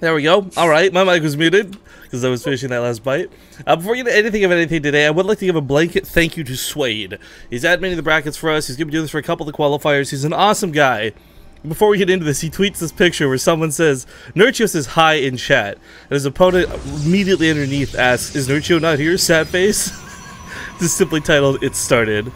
There we go. All right, my mic was muted because I was finishing that last bite. Before you get anything of anything today, I would like to give a blanket thank you to Suede. He's adminning the brackets for us. He's going to be doing this for a couple of the qualifiers. He's an awesome guy. Before we get into this, he tweets this picture where someone says, Nurchio says hi in chat. And his opponent immediately underneath asks, is Nurchio not here, sad face? This is simply titled, It Started.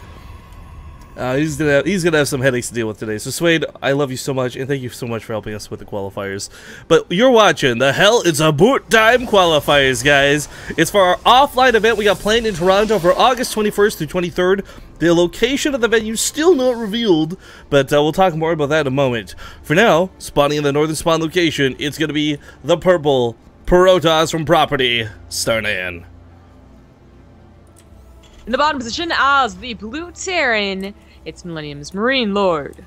He's gonna have some headaches to deal with today. So Suede, I love you so much, and thank you so much for helping us with the qualifiers. But you're watching the hell it's Aboot time qualifiers, guys. It's for our offline event we got planned in Toronto for August 21st through 23rd. The location of the venue still not revealed, but we'll talk more about that in a moment. For now, spawning in the northern spawn location, it's gonna be the purple Protoss from property, Starnan. In the bottom position as the blue Terran, it's Millennium's MarineLord.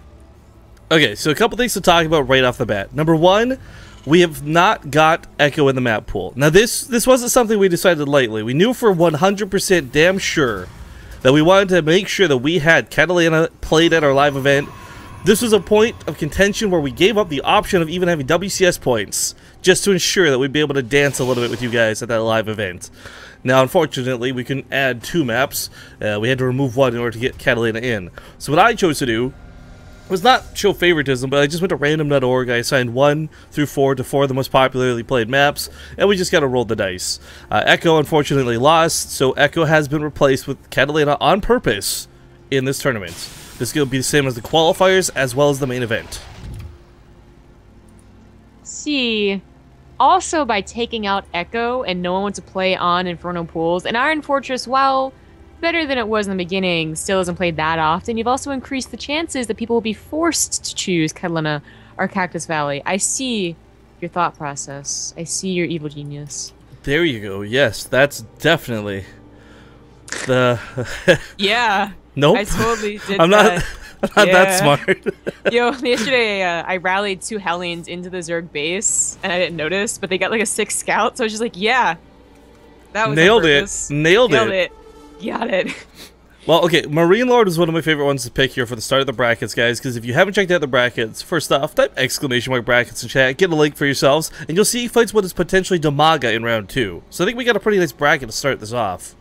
Okay, so a couple things to talk about right off the bat. Number one, we have not got Echo in the map pool. Now this wasn't something we decided lightly. We knew for 100% damn sure that we wanted to make sure that we had Catalina played at our live event. This was a point of contention where we gave up the option of even having WCS points just to ensure that we'd be able to dance a little bit with you guys at that live event. Now, unfortunately, we couldn't add 2 maps. We had to remove 1 in order to get Catalina in. So what I chose to do was not show favoritism, but I just went to random.org. I assigned 1 through 4 to 4 of the most popularly played maps, and we just got to roll the dice. Echo, unfortunately, lost, so Echo has been replaced with Catalina on purpose in this tournament. This is going to be the same as the qualifiers, as well as the main event. See... Also, by taking out Echo and no one to play on Inferno Pools, and Iron Fortress, while better than it was in the beginning, still isn't played that often, you've also increased the chances that people will be forced to choose Catalina or Cactus Valley. I see your thought process. I see your evil genius. There you go. Yes, that's definitely the... Yeah. Nope. I totally did I'm that. Not that smart. Yo, yesterday I rallied 2 Hellions into the Zerg base, and I didn't notice, but they got like a 6 scout, so I was just like, yeah. That was Nailed it. Nailed it. Got it. Well, okay, MarineLord is one of my favorite ones to pick here for the start of the brackets, guys, because if you haven't checked out the brackets, first off, type ! brackets in chat, get a link for yourselves, and you'll see he fights what is potentially Damaga in round 2. So I think we got a pretty nice bracket to start this off.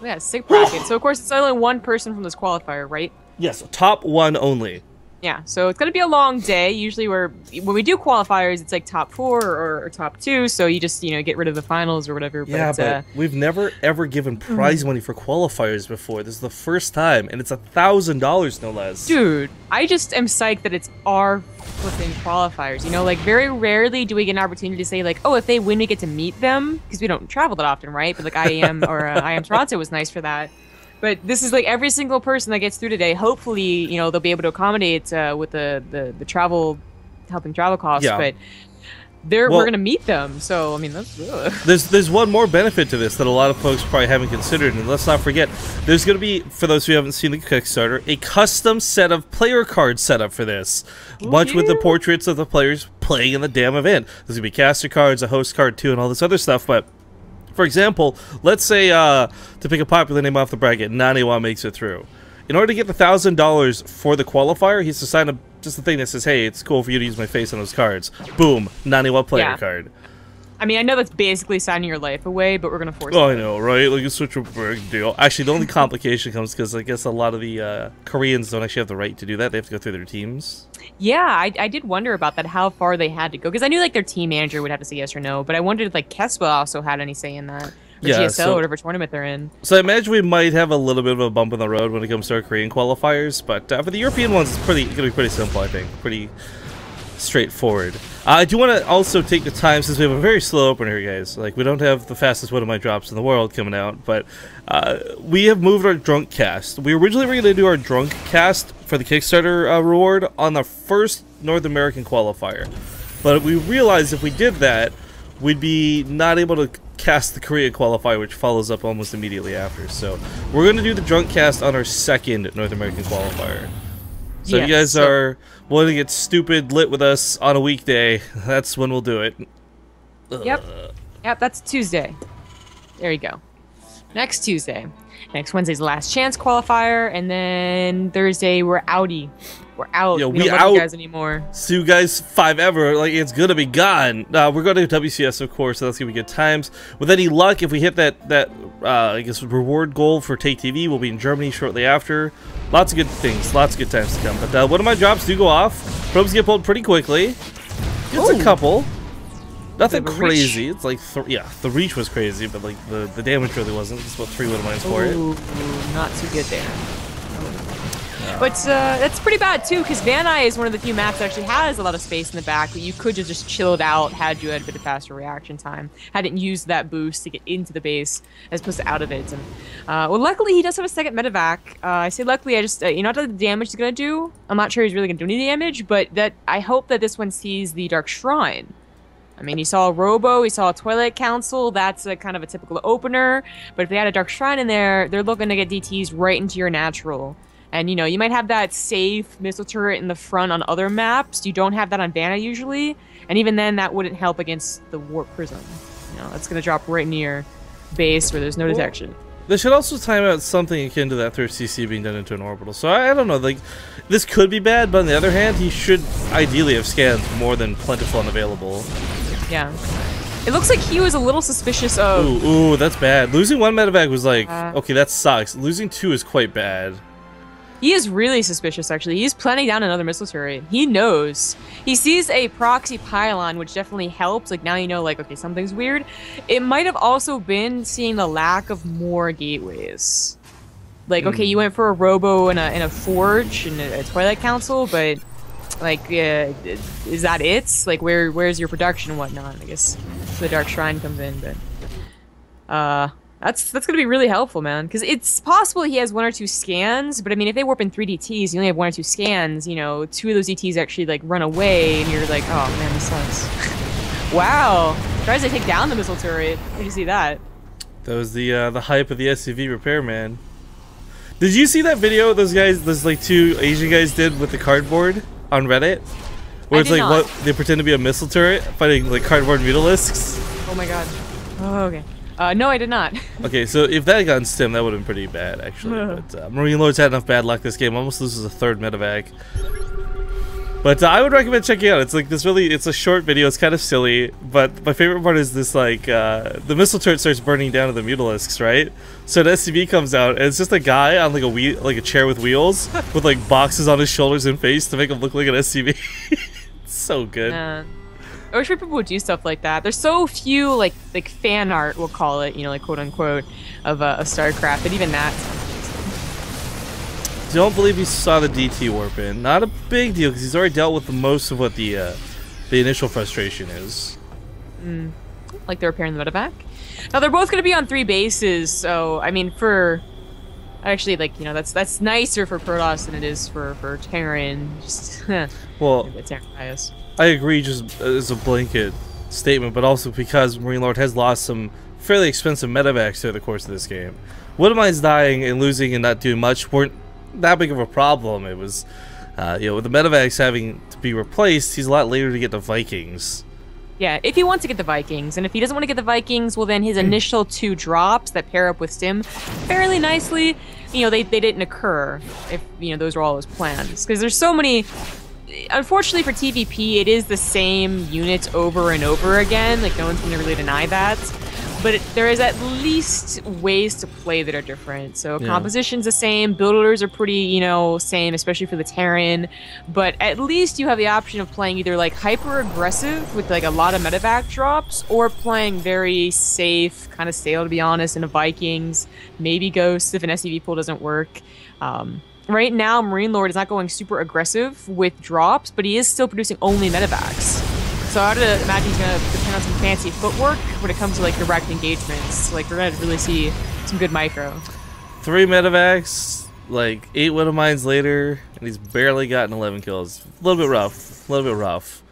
Yeah, sick bracket. So of course it's only 1 person from this qualifier, right? Yes, top 1 only. Yeah, so it's gonna be a long day. Usually when we do qualifiers, it's like top 4 or top 2, so you just, get rid of the finals or whatever. Yeah, but we've never ever given prize money for qualifiers before. This is the first time, and it's $1,000 no less. Dude, I just am psyched that it's our flipping qualifiers. Like very rarely do we get an opportunity to say like, oh, if they win, we get to meet them, because we don't travel that often, right? But like IAM or IAM Toronto was nice for that. But this is like every single person that gets through today. Hopefully, they'll be able to accommodate with the travel, helping travel costs. Yeah. But we're gonna meet them. So I mean, that's there's one more benefit to this that a lot of folks probably haven't considered, and let's not forget, there's gonna be, for those who haven't seen the Kickstarter, a custom set of player cards set up for this, much with the portraits of the players playing in the damn event. There's gonna be caster cards, a host card too, and all this other stuff, but. For example, let's say, to pick a popular name off the bracket, Naniwa makes it through. In order to get the $1,000 for the qualifier, he has to sign just a thing that says, hey, it's cool for you to use my face on those cards. Boom, Naniwa player card. I mean, I know that's basically signing your life away, but we're going to force it. I know, right? Like, it's such a big deal. Actually, the only complication comes because I guess a lot of the Koreans don't actually have the right to do that. They have to go through their teams. Yeah, I did wonder about that, how far they had to go. Because I knew, like, their team manager would have to say yes or no, but I wondered if, like, Kespa also had any say in that. Or GSL, or whatever tournament they're in. So I imagine we might have a little bit of a bump in the road when it comes to our Korean qualifiers, but for the European ones, it's going to be pretty simple, I think. Pretty straightforward. I do want to also take the time, since we have a very slow opener here, guys. Like, we don't have the fastest one of my drops in the world coming out, but we have moved our drunk cast. We originally were going to do our drunk cast for the Kickstarter reward on the first North American qualifier, but we realized if we did that, we'd be not able to cast the Korea qualifier, which follows up almost immediately after. So we're going to do the drunk cast on our second North American qualifier. So if you guys are wanting to get stupid lit with us on a weekday, that's when we'll do it. Yep, that's Tuesday. There you go. Next Tuesday. Next Wednesday's last chance qualifier, and then Thursday we're outie. We're out. Yo, we we don't love out. you guys anymore. See you guys 5 ever. Like, it's gonna be gone. We're going to WCS, of course, so that's gonna be good times. With any luck, if we hit that I guess reward goal for Take TV, we'll be in Germany shortly after. Lots of good things, lots of good times to come. But one of my drops do go off. Probes get pulled pretty quickly. It's a couple. Nothing crazy. It's like, yeah, the reach was crazy, but like the damage really wasn't. It's about 3 wood mines for it. Not too good there. But that's pretty bad too, because Van Eye is one of the few maps that actually has a lot of space in the back that you could have just chilled out had you had a bit of faster reaction time, hadn't used that boost to get into the base as opposed to out of it. And well, luckily he does have a second medevac. I say luckily, I just you know what the damage he's gonna do. I'm not sure he's really gonna do any damage, but that I hope that this one sees the Dark Shrine. I mean, he saw a Robo, he saw a Twilight Council. That's a kind of a typical opener. But if they had a Dark Shrine in there, they're looking to get DTs right into your natural. And, you know, you might have that safe missile turret in the front on other maps. You don't have that on Vanna usually. And even then, that wouldn't help against the Warp Prism. You know, that's going to drop right near base where there's no detection. They should also time out something akin to that third CC being done into an orbital. So I don't know, like, this could be bad, but on the other hand, he should ideally have scans more than plentiful and available. Yeah. It looks like he was a little suspicious of... Ooh, that's bad. Losing 1 medevac was like, okay, that sucks. Losing 2 is quite bad. He is really suspicious, actually. He's planning down another missile turret. He knows. He sees a proxy pylon, which definitely helps. Like, now you know, like, okay, something's weird. It might have also been seeing the lack of more gateways. Like, okay, you went for a Robo and a Forge and a Twilight Council, but, like, is that it? Like, where's your production and whatnot? I guess the Dark Shrine comes in, but... That's gonna be really helpful, man. Because it's possible he has 1 or 2 scans, but I mean, if they warp in 3 DTs, you only have 1 or 2 scans. You know, 2 of those DTs actually like run away, and you're like, oh man, this sucks. Wow, tries to take down the missile turret. Did you see that? That was the hype of the SCV repairman. Did you see that video those guys, those like 2 Asian guys did with the cardboard on Reddit? Where it's like what they pretend to be a missile turret fighting like cardboard mutalisks. Oh my god. Oh, okay. No, I did not. Okay, so if that got in Stim, that would have been pretty bad, actually. But MarineLord's had enough bad luck this game. Almost loses a 3rd medevac. But I would recommend checking it out. It's like this really, it's a short video. It's kind of silly. But my favorite part is this, like, the missile turret starts burning down to the mutalisks, right? So an SCV comes out, and it's just a guy on, like, a chair with wheels with, like, boxes on his shoulders and face to make him look like an SCV. It's so good. I wish people would do stuff like that. There's so few like fan art, we'll call it, you know, like quote unquote, of StarCraft, but even that. Don't believe he saw the DT warp in. Not a big deal because he's already dealt with most of what the initial frustration is. Like they're repairing the medevac. Now they're both going to be on 3 bases, so I mean for. Actually, like, you know, that's nicer for Protoss than it is for Terran. Just well, Terran bias. I agree, just as a blanket statement, but also because MarineLord has lost some fairly expensive medevacs through the course of this game. Woodmine's dying and losing and not doing much weren't that big of a problem. It was, you know, with the medevacs having to be replaced, he's a lot later to get the Vikings. Yeah, if he wants to get the Vikings, and if he doesn't want to get the Vikings, well then his initial 2 drops that pair up with Stim fairly nicely, you know, they didn't occur if, you know, those were all his plans. Because there's so many... Unfortunately for TVP, it is the same units over and over again. Like, no one's going to really deny that. But there is at least ways to play that are different. So composition's the same. Builders are pretty, you know, same, especially for the Terran. But at least you have the option of playing either, like, hyper-aggressive with, like, a lot of medevac drops, or playing very safe, kind of stale, to be honest, in a Vikings, maybe Ghosts if an SCV pool doesn't work. Right now, MarineLord is not going super aggressive with drops, but he is still producing only medevacs. So I would imagine he's going to depend on some fancy footwork when it comes to like direct engagements. Like, we're going to really see some good micro. 3 medevacs, like 8 widow mines later, and he's barely gotten 11 kills. A little bit rough. A little bit rough.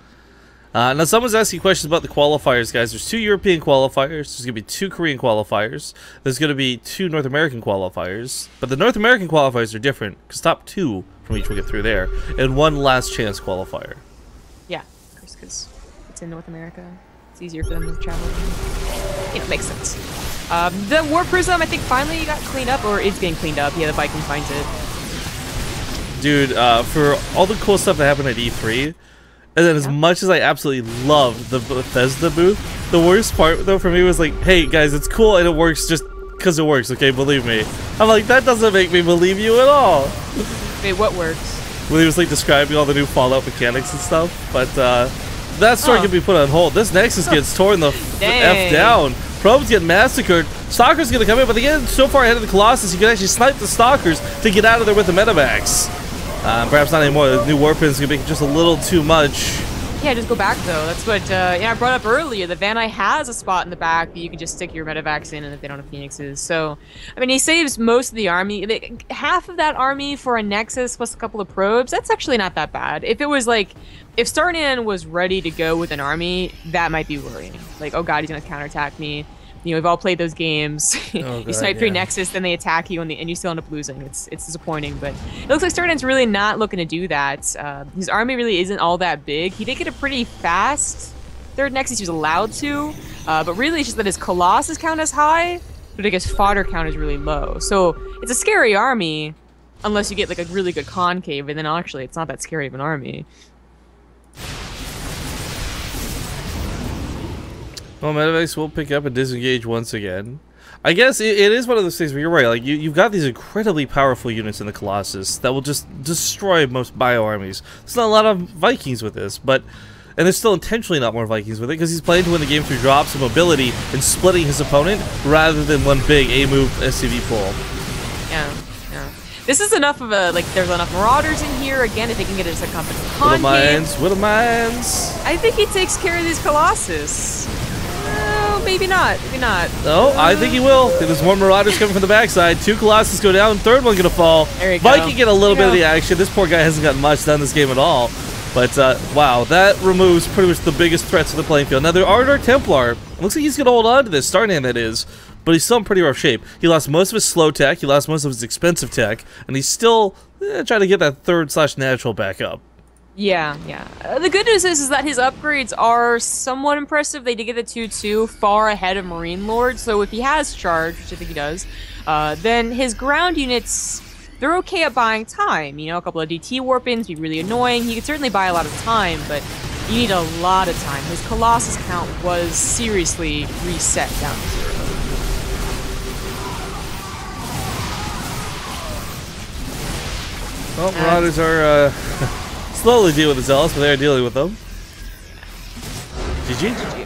Now, someone's asking questions about the qualifiers, guys. There's 2 European qualifiers. There's going to be 2 Korean qualifiers. There's going to be 2 North American qualifiers. But the North American qualifiers are different, because top 2 from each will get through there. And 1 last chance qualifier. Yeah, of course, because it's in North America. It's easier for them to travel. You know, makes sense. The War Prism, I think, finally got cleaned up, or is getting cleaned up. Yeah, the Viking finds it. Dude, for all the cool stuff that happened at E3, and then as much as I absolutely loved the Bethesda booth, the worst part, though, for me was like, hey, guys, it's cool and it works just because it works, okay? Believe me. I'm like, that doesn't make me believe you at all. Wait, what works? When he was like describing all the new Fallout mechanics and stuff, but that story can be put on hold. This Nexus gets torn the F down. Probes get massacred. Stalker's gonna come in, but again, so far ahead of the Colossus, you can actually snipe the Stalkers to get out of there with the Medivacs. Perhaps not anymore. The new Warpin's gonna be just a little too much. Yeah, just go back though. That's what yeah, I brought up earlier. The Van Eye has a spot in the back that you can just stick your Medivacs in, and if they don't have Phoenixes. So, I mean, he saves most of the army. Half of that army for a Nexus plus a couple of probes. That's actually not that bad. If it was like, if Starnan was ready to go with an army, that might be worrying. Like, oh god, he's gonna counterattack me. You know, we've all played those games. You snipe your Nexus, then they attack you, and you still end up losing. It's disappointing, but it looks like Starnan's really not looking to do that. His army really isn't all that big. He did get a pretty fast third Nexus he was allowed to, but really it's just that his Colossus count is high, but I guess fodder count is really low. So it's a scary army, unless you get like a really good concave, and then actually it's not that scary of an army. Well, Medivacs will pick up and disengage once again. I guess it is one of those things where you're right. Like you've got these incredibly powerful units in the Colossus that will just destroy most bio armies. There's not a lot of Vikings with this, and there's still intentionally not more Vikings with it because he's playing to win the game through drops and mobility and splitting his opponent rather than one big A-move SCV pull. Yeah. This is enough of a, like, there's enough Marauders in here. Again, if they can get into concave. With the mines. I think he takes care of these Colossus. Maybe not. No, I think he will. There's more Marauders coming from the backside. 2 Colossus go down. Third one gonna fall. There you go. Viking get a little bit of the action. This poor guy hasn't gotten much done this game at all. But, wow, that removes pretty much the biggest threats to the playing field. Now, there are Dark Templar. It looks like he's gonna hold on to this. Starnan, that is. But he's still in pretty rough shape. He lost most of his slow tech. He lost most of his expensive tech. And he's still trying to get that third/natural back up. Yeah. The good news is that his upgrades are somewhat impressive. They did get the 2/2 far ahead of MarineLord, so if he has charge, which I think he does, then his ground units, they're okay at buying time. You know, a couple of DT Warpins be really annoying. He could certainly buy a lot of time, but you need a lot of time. His Colossus count was seriously reset down to 0. Well, Marauders are slowly dealing with the Zealots, but they are dealing with them. GG.